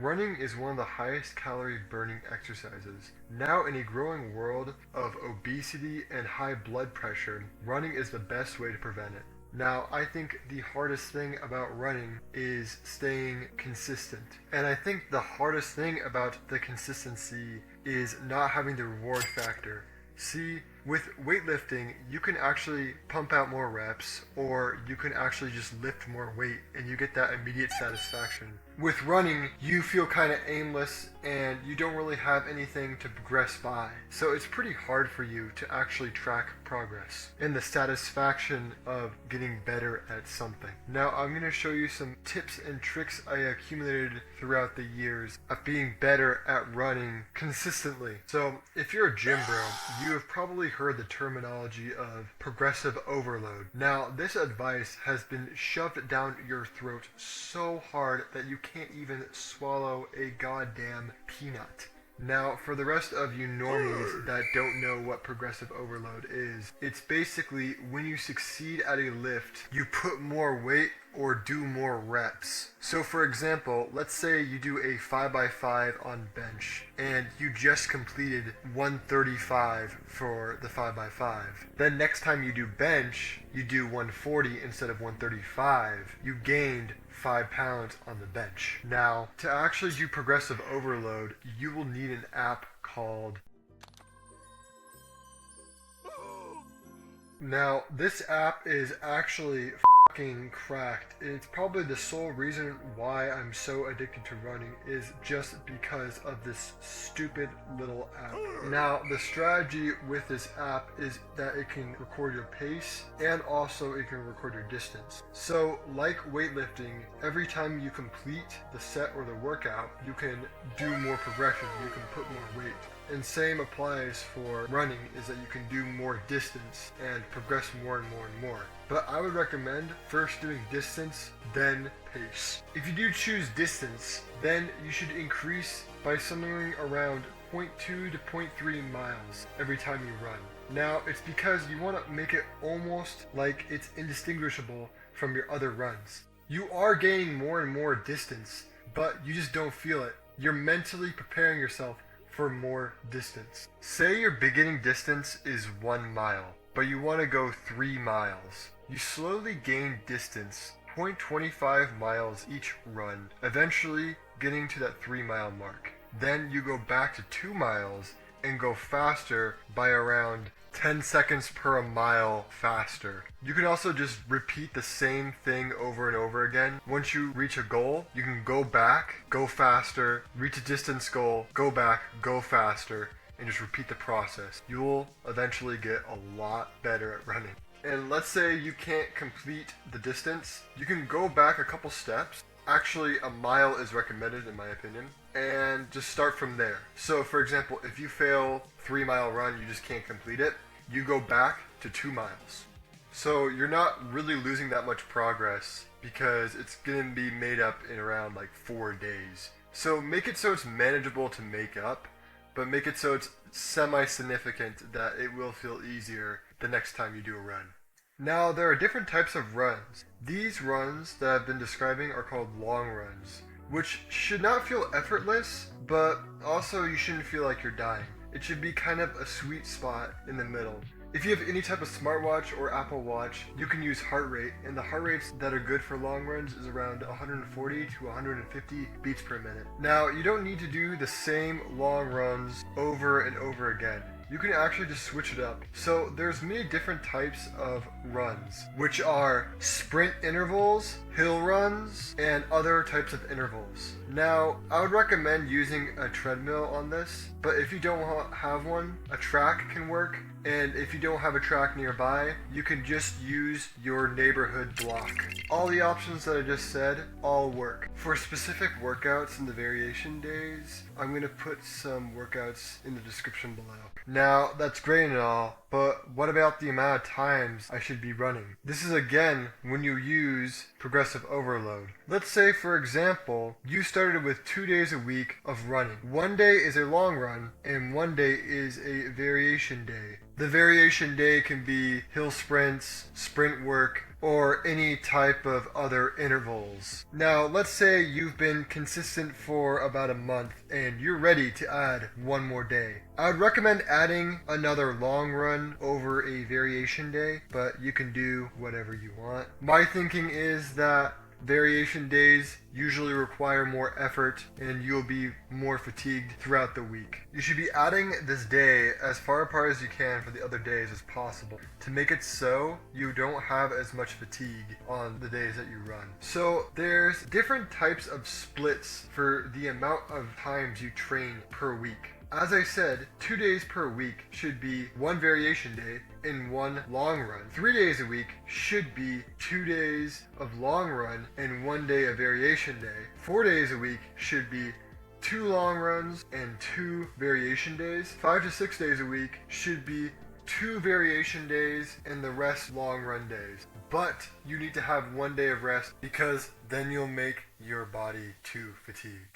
Running is one of the highest calorie burning exercises. Now, in a growing world of obesity and high blood pressure, running is the best way to prevent it. Now, I think the hardest thing about running is staying consistent. And I think the hardest thing about the consistency is not having the reward factor. See, with weightlifting, you can actually pump out more reps, or you can actually just lift more weight and you get that immediate satisfaction. With running, you feel kind of aimless and you don't really have anything to progress by. So it's pretty hard for you to actually track progress and the satisfaction of getting better at something. Now I'm going to show you some tips and tricks I accumulated throughout the years of being better at running consistently. So if you're a gym bro, you have probably heard the terminology of progressive overload. Now this advice has been shoved down your throat so hard that you can't even swallow a goddamn peanut. Now, for the rest of you normies that don't know what progressive overload is, it's basically when you succeed at a lift, you put more weight or do more reps. So for example, let's say you do a 5x5 on bench and you just completed 135 for the 5x5. Then next time you do bench, you do 140 instead of 135. You gained 5 pounds on the bench. Now, to actually do progressive overload, you will need an app called... Now, this app is actually fucking cracked. It's probably the sole reason why I'm so addicted to running is just because of this stupid little app. Now, the strategy with this app is that it can record your pace and also it can record your distance. So, like weightlifting, every time you complete the set or the workout, you can do more progression, you can put more weight. And same applies for running, is that you can do more distance and progress more and more and more. But I would recommend first doing distance, then pace. If you do choose distance, then you should increase by somewhere around 0.2 to 0.3 miles every time you run. Now, it's because you want to make it almost like it's indistinguishable from your other runs. You are gaining more and more distance, but you just don't feel it. You're mentally preparing yourself for more distance. Say your beginning distance is 1 mile, but you want to go 3 miles. You slowly gain distance, 0.25 miles each run, eventually getting to that 3 mile mark. Then you go back to 2 miles and go faster by around 10 seconds per mile faster. You can also just repeat the same thing over and over again. Once you reach a goal, you can go back, go faster, reach a distance goal, go back, go faster, and just repeat the process. You will eventually get a lot better at running. And let's say you can't complete the distance, you can go back a couple steps. Actually, a mile is recommended in my opinion, and just start from there. So for example, if you fail 3 mile run, you just can't complete it, you go back to 2 miles. So you're not really losing that much progress because it's going to be made up in around like 4 days. So make it so it's manageable to make up, but make it so it's semi-significant that it will feel easier the next time you do a run. Now, there are different types of runs. These runs that I've been describing are called long runs, which should not feel effortless, but also you shouldn't feel like you're dying. It should be kind of a sweet spot in the middle. If you have any type of smartwatch or Apple Watch, you can use heart rate, and the heart rates that are good for long runs is around 140 to 150 beats per minute. Now, you don't need to do the same long runs over and over again. You can actually just switch it up. So there's many different types of runs, which are sprint intervals, hill runs, and other types of intervals. Now, I would recommend using a treadmill on this, but if you don't have one, a track can work. And if you don't have a track nearby, you can just use your neighborhood block. All the options that I just said all work. For specific workouts in the variation days, I'm going to put some workouts in the description below. Now, that's great and all, but what about the amount of times I should be running? This is again when you use progressive overload. Let's say, for example, you started with 2 days a week of running. 1 day is a long run, and 1 day is a variation day. The variation day can be hill sprints, sprint work, or any type of other intervals. Now, let's say you've been consistent for about a month and you're ready to add one more day. I would recommend adding another long run over a variation day, but you can do whatever you want. My thinking is that variation days usually require more effort and you'll be more fatigued throughout the week. You should be adding this day as far apart as you can for the other days as possible to make it so you don't have as much fatigue on the days that you run. So there's different types of splits for the amount of times you train per week. As I said, 2 days per week should be one variation day and one long run. 3 days a week should be 2 days of long run and 1 day of variation day. 4 days a week should be 2 long runs and 2 variation days. 5 to 6 days a week should be 2 variation days and the rest long run days. But you need to have 1 day of rest because then you'll make your body too fatigued.